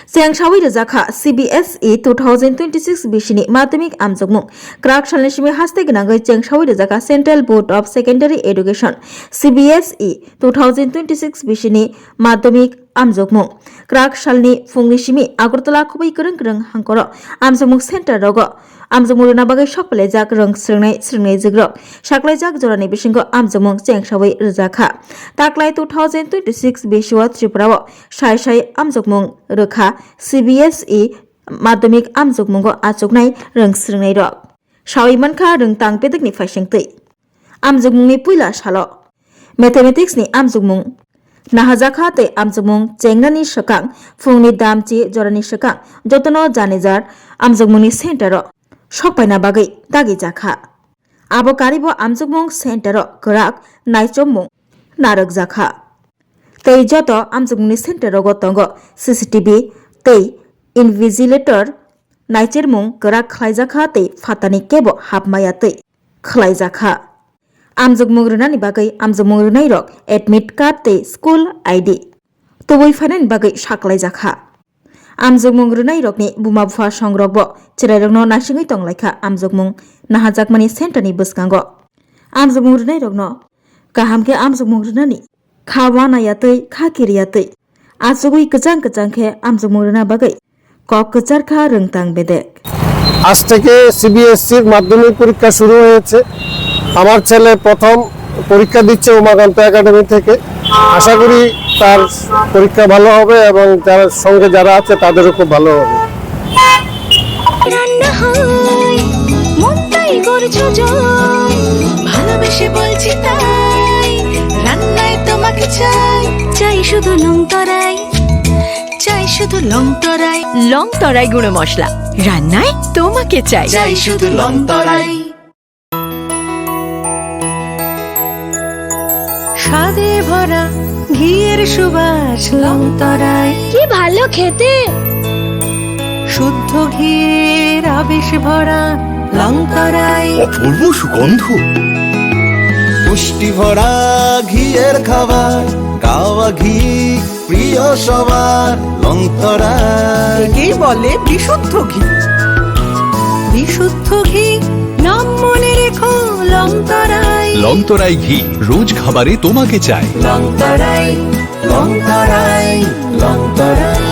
Chengsawi Rajaka CBSE 2026 Bishini Mathemik Amjogmung Krak Shalnishimi Haste Gnagai Chengsawi Rajaka Central Board of Secondary Education CBSE 2026 Bishini Mathemik Amjogmung Krak Shalni Fungnishimi Agartala Kubai Kereng Kereng Hankoro Amjogmung Center Rogo Amjogmung Nabagai Shokle Jak Reng Sringai Zigrok Shaklai Jak Jorani Bishingo Amjogmung Chengsawi Rajaka Taklai 2026 Bishwa Tripurawo Shai Amjogmung Rukha CBSE Madhyamik Amjogmungo Achuknai Reng Sringai Rok Shawi Manka Reng Tang Pedik ni Faishengtui Amjogmung ni Puila Shalo Mathematics ni Amjogmung Nahajaka te Amjogmung Chengnani Shakang Fungni Damchi Jorani Shakang Jotono Janijar Amjogmung ni Center Shokpaina Bagai Dagi Jaka Abo Karibo Amjogmung Center Kerak Naichomung Narak Jaka Tei joto Amjogmung ni Center Tongo CCTV tei Invigilator Naichermung Kerak Khlaijaka tei Fatani Kebo Hapmaya tei Khlaijaka Amjogmung Runani Bagai Amjogmung Runai Rok Admit Card tei School ID Tubui Fanan Bagai Shaklaijaka Amjogmung Runai Rokni Buma Bua Songrokbo Chirairokno Nasingai Tonglaika Amjogmung Nahajakmani Center ni Buskango Amjogmung Runai Rokno Kahamke Amjogmung Runani Khawana tei Khakiriya tei Achugui Kejang Khe Amjogmung Runa Bagai Kok Kechar Kha Rengtang Bedek আজ থেকে CBSE মাধ্যমিক পরীক্ষা শুরু হয়েছে আমার ছেলে প্রথম পরীক্ষা দিচ্ছে উমাকান্ত একাডেমি থেকে আশা করি তার পরীক্ষা ভালো হবে এবং যার সঙ্গে যারা আছে তাদেরও খুব ভালো হবে রান্না হয় মনটাই করছো জয় ভালোবেসে বলছি তাই রান্নায় তোমাকে চাই চাই শুধু লংতরাই চাই শুধু লংতরাই লংতরাই গুঁড়ো মশলা রান্নায় তোমাকে চাই চাই শুধু লংতরাই স্বাদে ভরা ঘিয়ের সুবাস লংতরাই কি ভালো খেতে শুদ্ধ ঘিয়ের আবেশ ভরা লংতরাই অপূর্ব সুগন্ধ পুষ্টি ভরা ঘিয়ের খাবার গাওয়া ঘি প্রিয় সবার লংতরাই একেই বলে বিশুদ্ধ ঘি বিশুদ্ধ ঘি নাম মনে রেখো লংতরাই লংতরাই ঘি রোজ খাবারে তোমাকে চাই লংতরাই লংতরাই লংতরাই